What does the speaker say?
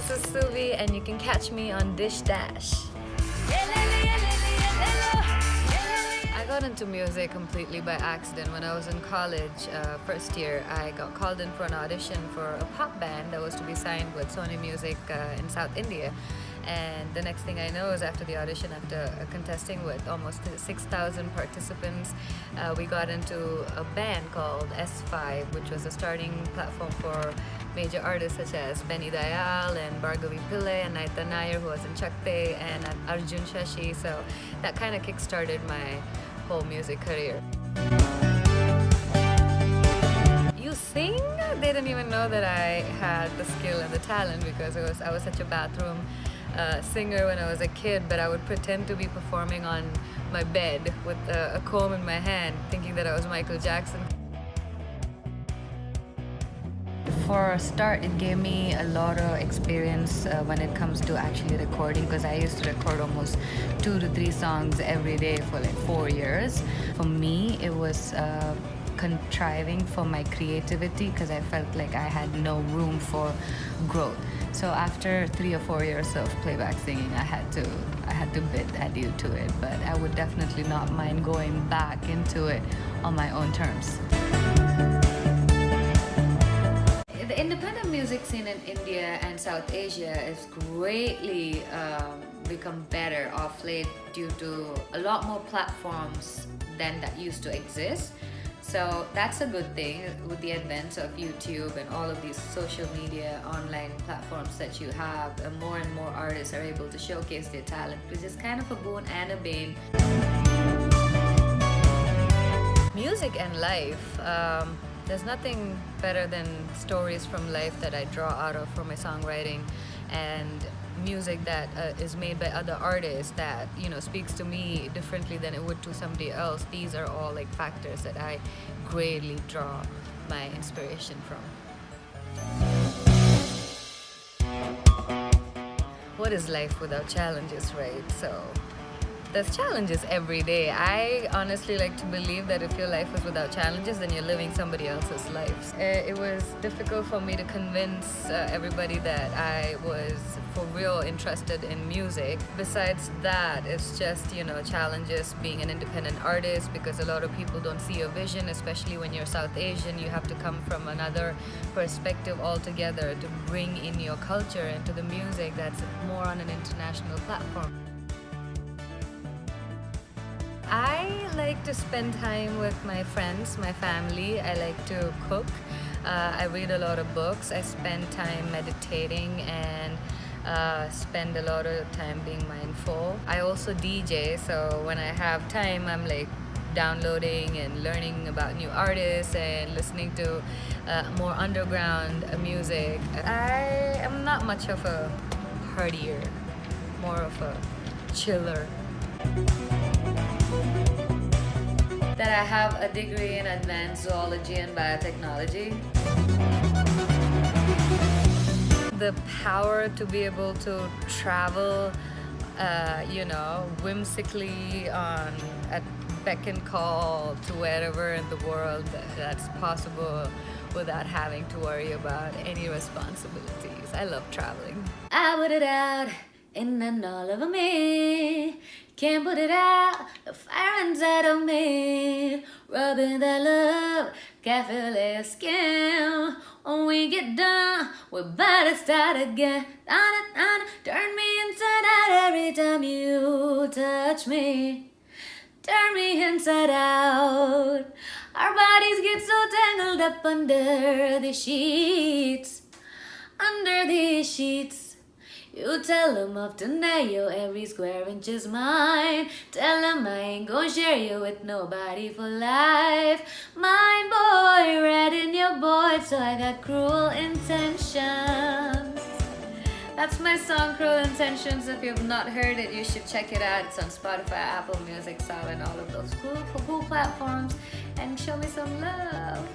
this is Suvi and you can catch me on DissDash. I got into music completely by accident. When I was in college, first year, I got called in for an audition for a pop band that was to be signed with Sony Music in South India. And the next thing I know is after the audition, after contesting with almost 6,000 participants, we got into a band called S5, which was a starting platform for major artists such as Benny Dayal and Bhargavi Pillai and Naita Nair, who was in Chakte, and Arjun Shashi. So that kind of kick-started my whole music career. You sing? They didn't even know that I had the skill and the talent because I was such a bathroom singer when I was a kid, but I would pretend to be performing on my bed with a comb in my hand, thinking that I was Michael Jackson. For a start, it gave me a lot of experience when it comes to actually recording, because I used to record almost 2 to 3 songs every day for like 4 years. For me, it was contriving for my creativity because I felt like I had no room for growth. So after 3 or 4 years of playback singing, I had to bid adieu to it, but I would definitely not mind going back into it on my own terms. The independent music scene in India and South Asia is greatly become better of late due to a lot more platforms than that used to exist. So that's a good thing with the advent of YouTube and all of these social media online platforms that you have. More and more artists are able to showcase their talent, which is kind of a boon and a bane. Music and life. There's nothing better than stories from life that I draw out of for my songwriting, and music that is made by other artists that, you know, speaks to me differently than it would to somebody else. These are all like factors that I greatly draw my inspiration from. What is life without challenges, right? So there's challenges every day. I honestly like to believe that if your life is without challenges, then you're living somebody else's life. It was difficult for me to convince everybody that I was for real interested in music. Besides that, it's just, you know, challenges being an independent artist, because a lot of people don't see your vision, especially when you're South Asian. You have to come from another perspective altogether to bring in your culture into the music that's more on an international platform. I like to spend time with my friends, my family. I like to cook. I read a lot of books. I spend time meditating and spend a lot of time being mindful. I also DJ, so when I have time, I'm like downloading and learning about new artists and listening to more underground music. I am not much of a partier, more of a chiller. That I have a degree in advanced zoology and biotechnology. The power to be able to travel, you know, whimsically at beck and call to wherever in the world that's possible without having to worry about any responsibilities. I love traveling. I put it out in and all over me. Can't put it out, the fire inside of me. Rubbing that love, can't feel your skin. When we get done, we're about to start again. Turn me inside out every time you touch me. Turn me inside out. Our bodies get so tangled up under the sheets. Under these sheets. You tell him of tonight, yo, every square inch is mine. Tell him I ain't gonna share you with nobody for life. Mine boy, red in your boy, so I got cruel intentions. That's my song, Cruel Intentions. If you've not heard it, you should check it out. It's on Spotify, Apple Music, Sound, and all of those cool platforms. And show me some love.